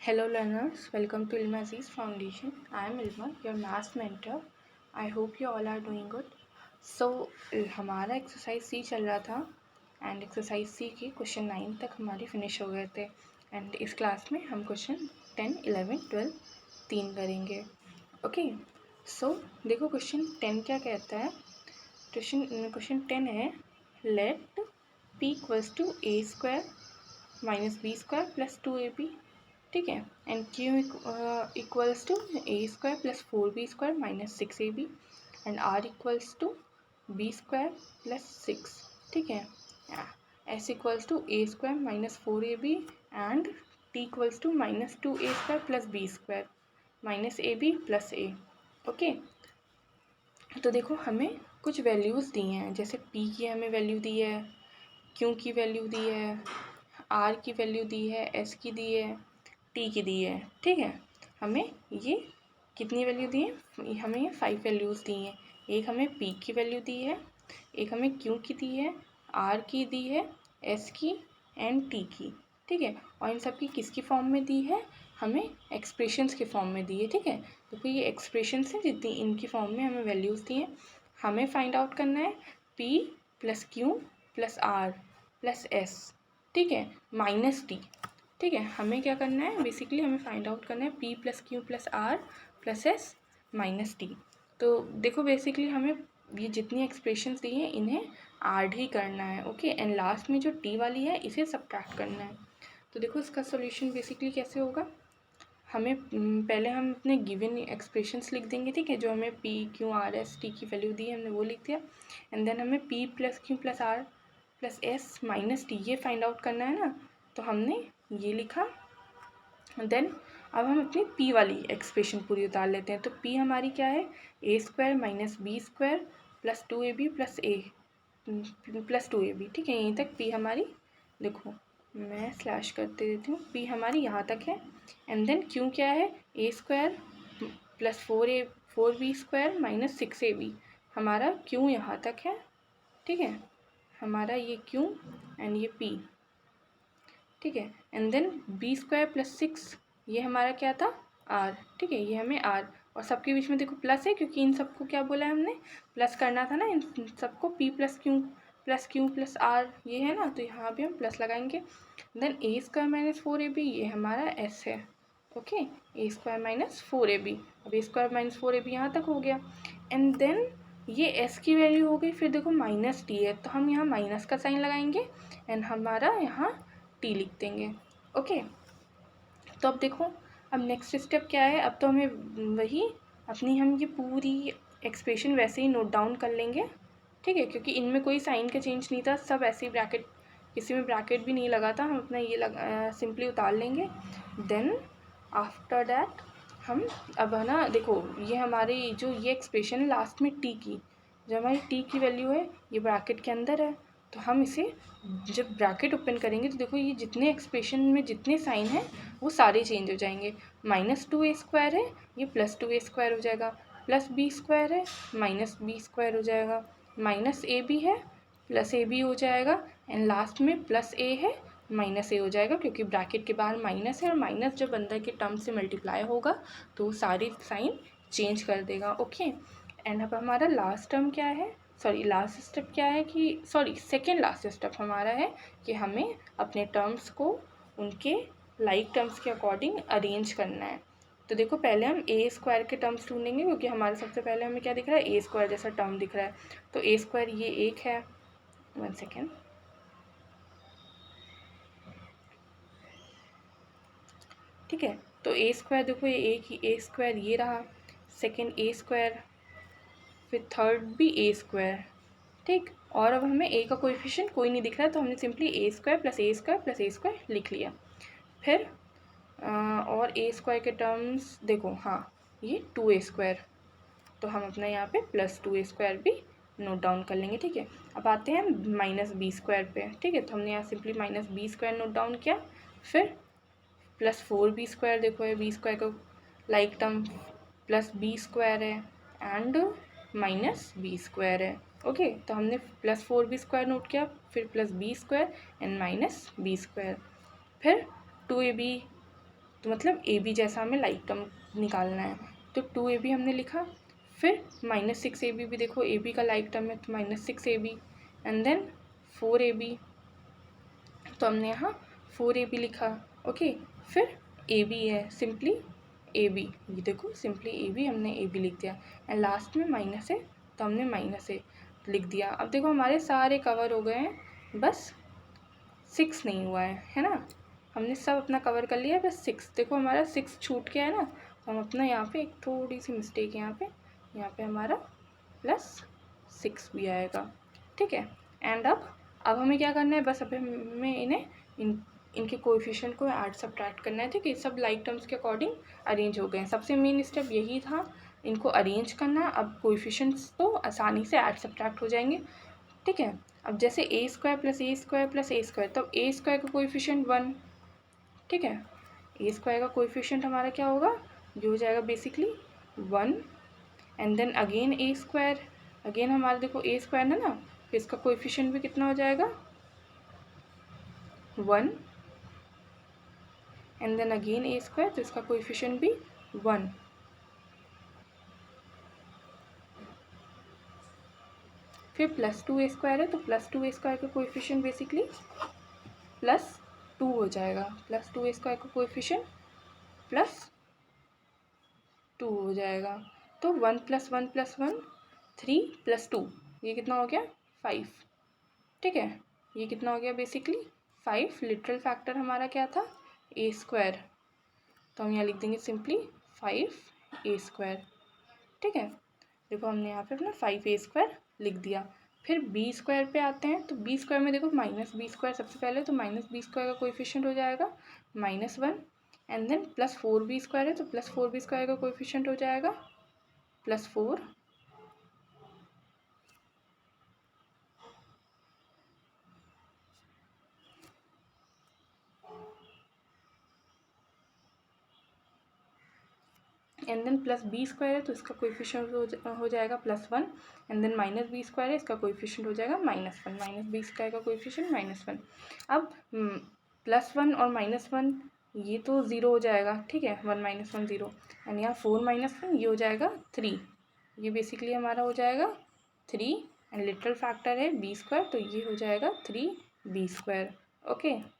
Hello learners, welcome to Ilma Aziz Foundation. I am Ilma, your math mentor. I hope you all are doing good. So हमारा exercise सी चल रहा था and exercise सी की question 9 तक हमारी finish हो गए थे एंड इस क्लास में हम क्वेश्चन 10, 11, 12 तीन करेंगे. ओके सो देखो क्वेश्चन 10 क्या कहता है. क्वेश्चन 10 है let p equals to a square minus b square plus 2ab. ठीक है and q equals to a square plus 4b square minus 6ab and r equals to b square plus 6. ठीक है s equals to a square minus 4ab and t equals to minus 2a square plus b square minus ab plus a. Okay तो देखो हमें कुछ values दी हैं, जैसे p की हमें वैल्यू दी है, q की वैल्यू दी है, r की वैल्यू दी है, s की दी है, टी की दी है. ठीक है हमें ये कितनी वैल्यू दी है, हमें ये 5 वैल्यूज़ दी हैं. एक हमें पी की वैल्यू दी है, एक हमें क्यू की दी है, आर की दी है, एस की एंड टी की. ठीक है और इन सब की किसकी फॉर्म में दी है, हमें एक्सप्रेशंस के फॉर्म में दी है. ठीक है तो ये एक्सप्रेशंस हैं जितनी इनकी फॉर्म में हमें वैल्यूज़ दी हैं. हमें फाइंड आउट करना है p plus q plus r plus s. ठीक है माइनस टी. ठीक है हमें क्या करना है, बेसिकली हमें फाइंड आउट करना है p plus q plus r plus s minus t. तो देखो बेसिकली हमें ये जितनी एक्सप्रेशंस दी हैं इन्हें ऐड ही करना है. ओके एंड लास्ट में जो t वाली है इसे सब्ट्रैक्ट करना है. तो देखो इसका सॉल्यूशन बेसिकली कैसे होगा, हमें पहले हम अपने गिवन एक्सप्रेशंस लिख देंगे. ठीक है जो हमें p q r s t की वैल्यू दी है हमने वो लिख दिया एंड देन हमें p plus q plus r plus s minus t ये फाइंड आउट करना है ना, तो हमने ये लिखा. देन अब हम अपनी p वाली एक्सप्रेशन पूरी उतार लेते हैं. तो p हमारी क्या है, a square minus b square plus 2ab plus a plus 2ab. ठीक है यहीं तक p हमारी, देखो मैं स्लैश करते देती हूँ, p हमारी यहाँ तक है. एंड देन q क्या है, a square plus 4b square minus 6ab. हमारा q यहाँ तक है. ठीक है हमारा ये q एंड ये p. ठीक है and then b square plus 6 ये हमारा क्या था आर. ठीक है ये हमें आर और सबके बीच में देखो प्लस है क्योंकि इन सबको क्या बोला है हमने, प्लस करना था ना इन सबको. p plus q plus r ये है ना, तो यहाँ भी हम प्लस लगाएंगे. देन ए स्क्वायर माइनस 4ab ये हमारा एस है. ओके ए स्क्वायर माइनस 4ab. अब ए स्क्वायर माइनस 4ab यहाँ तक हो गया एंड देन ये एस की वैल्यू हो गई. फिर देखो माइनस टी है तो हम यहाँ माइनस का साइन लगाएंगे एंड हमारा यहाँ टी लिख देंगे. ओके तो अब देखो अब नेक्स्ट स्टेप क्या है, अब तो हमें वही अपनी हम ये पूरी एक्सप्रेशन वैसे ही नोट डाउन कर लेंगे. ठीक है क्योंकि इनमें कोई साइन का चेंज नहीं था, सब ऐसे ही ब्रैकेट, किसी में ब्रैकेट भी नहीं लगा था. हम अपना ये सिंपली उतार लेंगे. देन आफ्टर दैट हम अब है ना, देखो ये हमारी जो ये एक्सप्रेशन है लास्ट में टी की, जो हमारी टी की वैल्यू है ये ब्रैकेट के अंदर है. तो हम इसे जब ब्रैकेट ओपन करेंगे तो देखो ये जितने एक्सप्रेशन में जितने साइन हैं वो सारे चेंज हो जाएंगे. माइनस 2a स्क्वायर है ये प्लस 2a स्क्वायर हो जाएगा, प्लस b स्क्वायर है माइनस b स्क्वायर हो जाएगा, माइनस ab है प्लस ab हो जाएगा एंड लास्ट में प्लस a है माइनस a हो जाएगा क्योंकि ब्रैकेट के बाहर माइनस है और माइनस जब अंदर के टर्म से मल्टीप्लाई होगा तो सारी साइन चेंज कर देगा. ओके एंड अब हमारा लास्ट टर्म क्या है, लास्ट स्टेप क्या है कि सेकेंड लास्ट स्टेप हमारा है कि हमें अपने टर्म्स को उनके लाइक टर्म्स के अकॉर्डिंग अरेंज करना है. तो देखो पहले हम ए स्क्वायर के टर्म्स ढूंढेंगे क्योंकि हमारे सबसे पहले हमें क्या दिख रहा है, ए स्क्वायर जैसा टर्म दिख रहा है. तो ए स्क्वायर ये एक है, 1 सेकेंड. ठीक है तो ए स्क्वायर देखो ये एक ही ए स्क्वायर ये रहा, सेकेंड ए स्क्वायर, फिर थर्ड भी ए स्क्वायर. ठीक और अब हमें ए का कोएफिशिएंट कोई नहीं दिख रहा है तो हमने सिंपली ए स्क्वायर प्लस ए स्क्वायर प्लस ए स्क्वायर लिख लिया. फिर और ए स्क्वायर के टर्म्स देखो हाँ ये 2a स्क्वायर, तो हम अपना यहाँ पे प्लस 2a स्क्वायर भी नोट डाउन कर लेंगे. ठीक है अब आते हैं माइनस बी स्क्वायर पे. ठीक है तो हमने यहाँ simply minus b square note down किया. फिर प्लस 4b स्क्वायर, देखो है बी स्क्वायर का like term plus b square है एंड माइनस बी स्क्वायर है. ओके तो हमने प्लस 4b स्क्वायर नोट किया, फिर plus b square and minus b square, फिर 2ab तो मतलब ए बी जैसा हमें लाइक टर्म निकालना है। तो 2ab हमने लिखा, फिर -6ab भी देखो ए बी का लाइक टर्म है तो -6ab, एंड देन 4ab, तो हमने यहाँ 4ab लिखा। ओके, फिर ए बी है, सिंपली ए बी, ये देखो सिंपली ए बी, हमने ए बी लिख दिया, एंड लास्ट में माइनस है तो हमने माइनस ए लिख दिया। अब देखो हमारे सारे कवर हो गए हैं, बस 6 नहीं हुआ है ना। हमने सब अपना कवर कर लिया, बस 6, देखो हमारा 6 छूट गया है ना। तो हम अपना यहाँ पे एक थोड़ी सी मिस्टेक है, यहाँ पे हमारा +6 भी आएगा, ठीक है। एंड अब हमें क्या करना है, बस अब हमें इनके कोएफिशिएंट को ऐड सब्ट्रैक्ट करना है, ठीक है। सब लाइक टर्म्स के अकॉर्डिंग अरेंज हो गए हैं, सबसे मेन स्टेप यही था, इनको अरेंज करना। अब कोएफिशिएंट्स तो आसानी से ऐड सब्ट्रैक्ट हो जाएंगे, ठीक है। अब जैसे a² + a² + a², तब a² का कोएफिशिएंट 1, ठीक है। a² का कोएफिशिएंट हमारा क्या होगा, जो हो जाएगा basically 1, and then again a², again हमारा देखो a² है ना, फिर इसका कोएफिशिएंट भी कितना हो जाएगा 1, एंड देन अगेन a², तो इसका कोएफिशिएंट भी 1। फिर +2a² है, तो +2a² का कोएफिशिएंट बेसिकली +2 हो जाएगा, +2a² का कोएफिशिएंट +2 हो जाएगा। तो 1 + 1 + 1 3 + 2, ये कितना हो गया 5, ठीक है। ये कितना हो गया बेसिकली 5। लिटरल फैक्टर हमारा क्या था a², तो हम यहाँ लिख देंगे सिंपली 5a², ठीक है। देखो हमने यहाँ पे अपना 5a² लिख दिया। फिर b² पे आते हैं, तो b² में देखो -b² सबसे पहले, तो -b² का कोएफिशिएंट हो जाएगा -1, एंड देन +4b² है, तो +4b² का कोएफिशिएंट हो जाएगा +4, एंड देन +b² है, तो इसका कोएफिशिएंट हो जाएगा +1, एंड देन -b² है, इसका कोएफिशिएंट हो जाएगा -1, -b² का कोएफिशिएंट -1। अब +1 और -1 ये तो 0 हो जाएगा, ठीक है, 1 - 1 0, एंड यहाँ 4 - 1 ये हो जाएगा 3, ये बेसिकली हमारा हो जाएगा 3, एंड लिटरल फैक्टर है b², तो ये हो जाएगा 3b², ओके।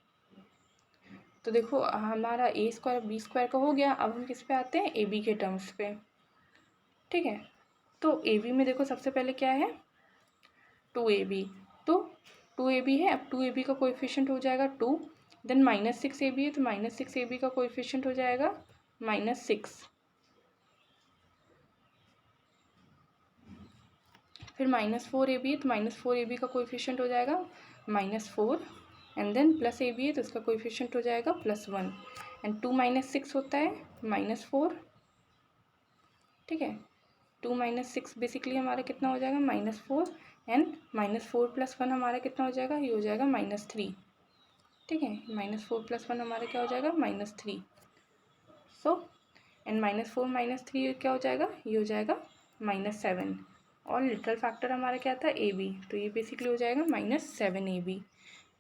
तो देखो हमारा a² b² का हो गया। अब हम किस पे आते हैं, ab के टर्म्स पे, ठीक है। तो ab में देखो सबसे पहले क्या है 2ab, तो 2ab है, अब 2ab का कोएफिशिएंट हो जाएगा 2, देन -6ab है, तो -6ab का कोएफिशिएंट हो जाएगा -6, फिर -4ab है, तो -4ab का कोएफिशिएंट हो जाएगा -4, एंड देन +ab है, तो इसका कोएफिशिएंट हो जाएगा +1, एंड 2 - 6 होता है -4, ठीक है। 2 - 6 बेसिकली हमारा कितना हो जाएगा -4, एंड -4 + 1 हमारा कितना हो जाएगा, ये हो जाएगा -3, ठीक है। -4 + 1 हमारा क्या हो जाएगा -3, सो एंड -4 - 3 क्या हो जाएगा, ये हो जाएगा -7, और लिटरल फैक्टर हमारा क्या था ab, तो ये बेसिकली हो जाएगा -7ab,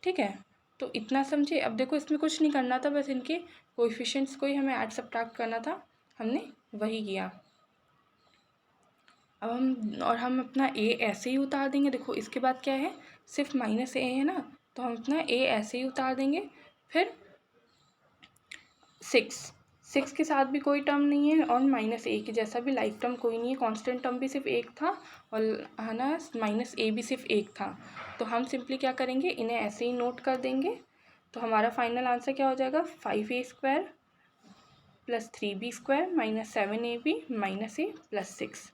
ठीक है। तो इतना समझे। अब देखो इसमें कुछ नहीं करना था, बस इनके कोएफिशिएंट्स को ही हमें ऐड सब्ट्रैक्ट करना था, हमने वही किया। अब हम अपना a ऐसे ही उतार देंगे। देखो इसके बाद क्या है, सिर्फ -a है ना, तो हम अपना a ऐसे ही उतार देंगे। फिर 6 के साथ भी कोई टर्म नहीं है, और -a के जैसा भी लाइक टर्म कोई नहीं है, कांस्टेंट टर्म भी सिर्फ एक था, और है ना -a भी सिर्फ एक था। तो हम सिंपली क्या करेंगे, इन्हें ऐसे ही नोट कर देंगे। तो हमारा फाइनल आंसर क्या हो जाएगा 5a² + 3b² - 7ab - a + 6,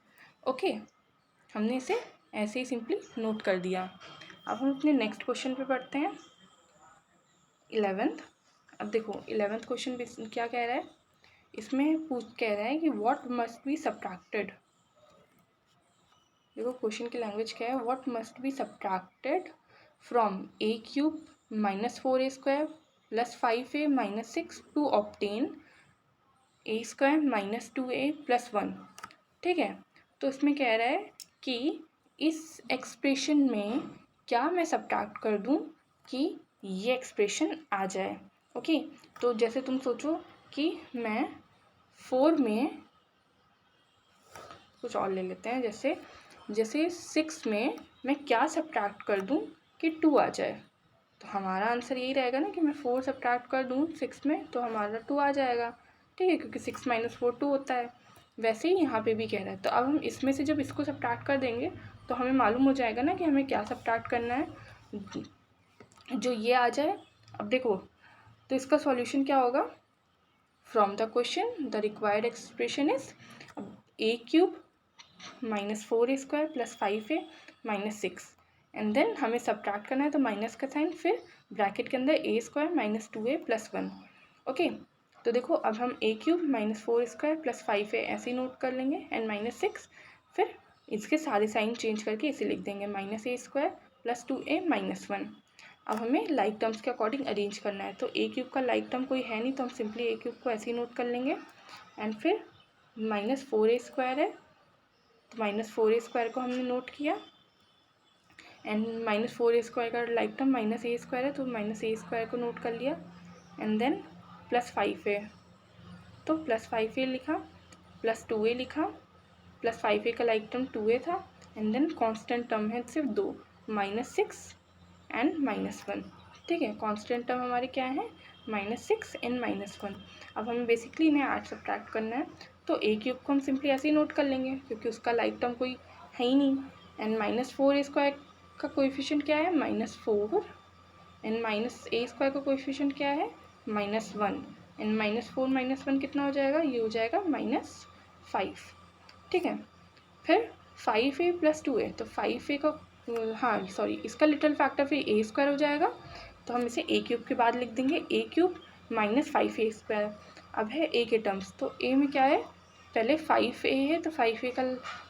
okay. हमने इसे ऐसे ही सिंपली नोट कर दिया। अब हम अपने नेक्स्ट क्वेश्चन पे पढ़ते हैं, 11th। अब देखो 11th क्वेश्चन क्या कह रहा है, इसमें कह रहा है कि व्हाट मस्ट बी सब्ट्रैक्टेड। देखो क्वेश्चन की लैंग्वेज क्या है, what must be subtracted from a³ -4a² + 5a - 6 to obtain a² - 2a + 1, ठीक है। तो इसमें कह रहा है कि इस एक्सप्रेशन में क्या मैं सब्ट्रैक्ट कर दूं कि ये एक्सप्रेशन आ जाए, ओके। तो जैसे तुम सोचो कि मैं 4 में कुछ और ले लेते हैं, जैसे 6 में मैं क्या सब्ट्रैक्ट कर दूं कि 2 आ जाए। तो हमारा आंसर यही रहेगा ना कि मैं 4 सब्ट्रैक्ट कर दूं 6 में तो हमारा 2 आ जाएगा, ठीक है, क्योंकि 6 - 4 2 होता है। वैसे ही यहाँ पे भी कह रहा है, तो अब हम इसमें से जब इसको सब्ट्रैक्ट कर देंगे तो हमें मालूम हो जाएगा ना कि हमें क्या सब्ट्रैक्ट करना है, जो ये आ जाए। अब देखो, तो इसका सॉल्यूशन क्या होगा? From the question the required expression is a³ -4a² + 5a - 6, and then हमें सब्ट्रैक्ट करना है तो माइनस का साइन, फिर ब्रैकेट के अंदर a² - 2a + 1। ओके, तो देखो अब हम a³ -4a² + 5a ऐसे ही नोट कर लेंगे एंड -6, फिर इसके सारे साइन चेंज करके इसे लिख देंगे -a² + 2a - 1। अब हमें लाइक टर्म्स के अकॉर्डिंग अरेंज करना है, तो a³ का लाइक टर्म कोई है नहीं तो हम सिंपली a³ को ऐसे ही नोट कर लेंगे, एंड फिर -4a² है तो -4a² को हमने नोट किया, एंड -4a² का लाइक टर्म -a² है तो -a² को नोट कर लिया, एंड देन +5a, तो +5a लिखा, +2a लिखा, +5a का लाइक टर्म 2a था, एंड देन कांस्टेंट टर्म है सिर्फ 2, -6 एंड -1, ठीक है। कांस्टेंट टर्म हमारे क्या है? -6 एंड -1। अब हमें बेसिकली इन्हें ऐड सब्ट्रैक्ट करना है, तो a³ को हम सिंपली ऐसे ही नोट कर लेंगे क्योंकि उसका लाइक टर्म कोई है ही नहीं, एंड -4a² का कोएफिशिएंट क्या है? -4, एंड -a² का कोएफिशिएंट क्या है? -1, एंड -4 - 1 कितना हो जाएगा? ये हो जाएगा -5, ठीक है। फिर 5a + 2a, तो 5a का हाँ सॉरी इसका लिटिल फैक्टर फिर a² हो जाएगा, तो हम इसे a³ के बाद लिख देंगे, a³ - 5a²। अब है a के टर्म्स, तो a में क्या है? पहले 5a है तो 5a का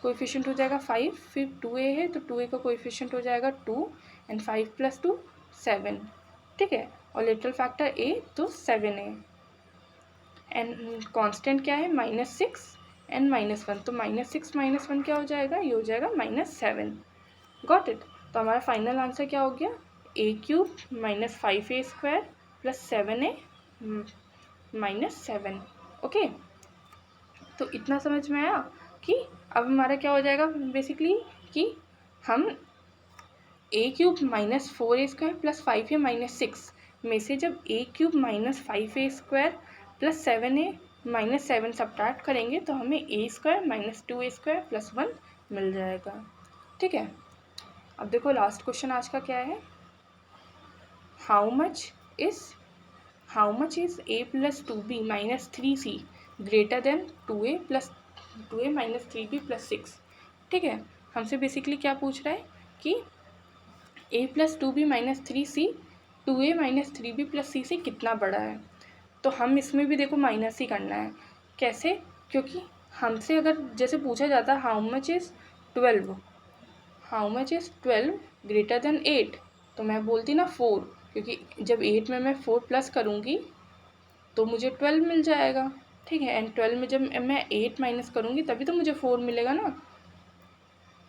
कोएफिशिएंट हो जाएगा 5, फिर 2a है तो 2a का कोएफिशिएंट हो जाएगा 2, एंड 5 + 2 7, ठीक है, और लिटिल फैक्टर a तो 7a, एंड कांस्टेंट क्या है? -6 एंड -1, तो -6 - 1 क्या हो जाएगा? ये हो जाएगा -7। Got it? तो हमारा फाइनल आंसर क्या हो गया? a³ - 5a² + 7a - 7। ओके, तो इतना समझ में आया कि अब हमारा क्या हो जाएगा बेसिकली कि हम a³ - 4a² + 5a - 6 में से जब a³ - 5a² + 7a - 7 सब्ट्रैक्ट करेंगे तो हमें a² - 2a² + 1 मिल जाएगा, ठीक है। अब देखो लास्ट क्वेश्चन आज का क्या है? How much is a + 2b - 3c greater than 2a + 3b + 6, ठीक है। हमसे बेसिकली क्या पूछ रहा है कि a + 2b - 3c 2a - 3b + c से कितना बड़ा है। तो हम इसमें भी देखो माइनस ही करना है। कैसे? क्योंकि हमसे अगर जैसे पूछा जाता how much is 12 greater than 8, तो मैं बोलती ना 4, क्योंकि जब 8 में मैं 4 प्लस करूँगी तो मुझे 12 मिल जाएगा, ठीक है, एंड 12 में जब मैं 8 माइनस करूँगी तभी तो मुझे 4 मिलेगा ना,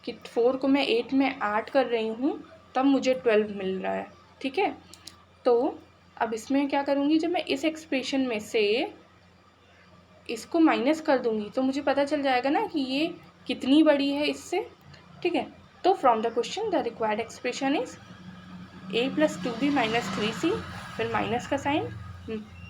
कि 4 को मैं 8 में ऐड कर रही हूँ तब मुझे 12 मिल रहा है, ठीक है। तो अब इसमें क्या करूँगी, जब मैं इस एक्सप्रेशन में से इसको माइनस कर दूँगी तो मुझे पता चल जाएगा ना कि ये कितनी बड़ी है इससे, ठीक है। तो from the question the required expression is a + 2b - 3c, फिर माइनस का साइन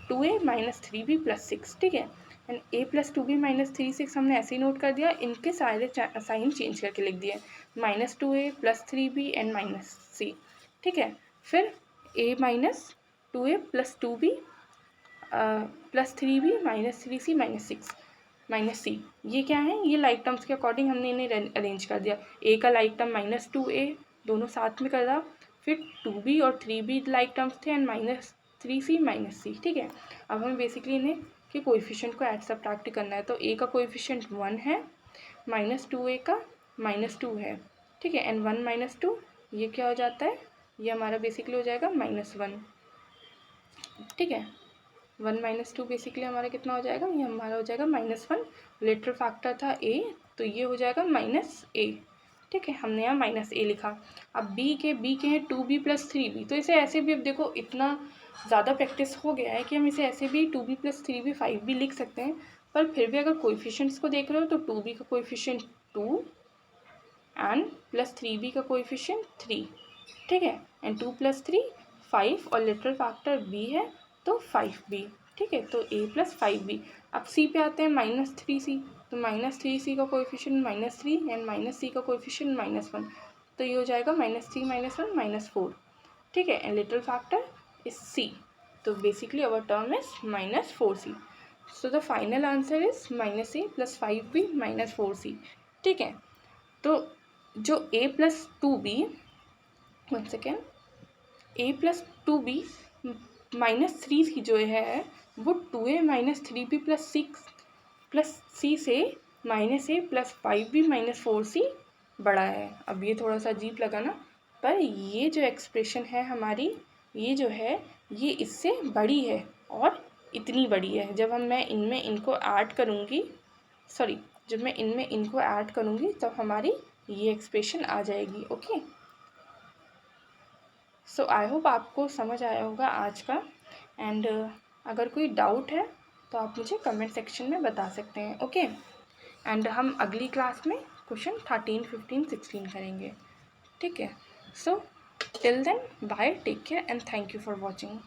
2a - 3b + 6, ठीक है, एंड a + 2b - 3c हमने ऐसे ही नोट कर दिया, इनके सारे साइन चेंज करके लिख दिए, -2a + 3b एंड -c, ठीक है। फिर a - 2a + 2b + 3b - 3c - 6 -c, ये क्या है? ये लाइक टर्म्स के अकॉर्डिंग हमने इन्हें अरेंज कर दिया। a का लाइक टर्म -2a दोनों साथ में कर रहा, फिर 2b और 3b लाइक टर्म्स थे एंड -3c -c, ठीक है। अब हमें बेसिकली इन्हें के कोएफिशिएंट को ऐड सब्ट्रैक्ट करना है, तो a का कोएफिशिएंट 1 है, -2a का -2 है, ठीक है, एंड 1 - 2 ये क्या हो जाता है? ये हमारा बेसिकली हो जाएगा -1, ठीक है। 1 - 2 बेसिकली हमारा कितना हो जाएगा? ये हमारा हो जाएगा -1, लिटिल फैक्टर था a तो ये हो जाएगा -a, ठीक है, हमने यहाँ -a लिखा। अब b के हैं 2b + 3b, तो इसे ऐसे भी अब देखो इतना ज़्यादा प्रैक्टिस हो गया है कि हम इसे ऐसे भी 2b + 3b 5 भी लिख सकते हैं, पर फिर भी अगर कोएफिशिएंट्स को देख रहे हो तो 2b का कोएफिशिएंट 2 एंड प्लस 3b का कोएफिशिएंट 3, ठीक है, एंड 2 + 3 5 और लिटरल फैक्टर b है तो 5b, ठीक है, तो a + 5b। अब c पे आते हैं -3c, तो -3c का कोएफिशिएंट -3 एंड -c का कोएफिशिएंट -1, तो ये हो जाएगा -3 -1 -4, ठीक है, and little factor is c, तो basically our term is -4c। So the final answer is -a + 5b -4c, ठीक है। तो जो a + 2b, 1 second, a + 2b -3c जो है वो 2a - 3b + 6 + c से -a + 5b -4c बड़ा है। अब ये थोड़ा सा अजीब लगा ना, पर ये जो एक्सप्रेशन है हमारी, ये जो है ये इससे बड़ी है और इतनी बड़ी है। जब मैं इनमें इनको ऐड करूँगी, सॉरी, जब मैं इनमें इनको ऐड करूँगी तब हमारी ये एक्सप्रेशन आ जाएगी। ओके, सो आई होप आपको समझ आया होगा आज का, एंड अगर कोई डाउट है तो आप मुझे कमेंट सेक्शन में बता सकते हैं। ओके, एंड हम अगली क्लास में क्वेश्चन 13, 15, 16 करेंगे, ठीक है। So till then bye, take care and thank you for watching.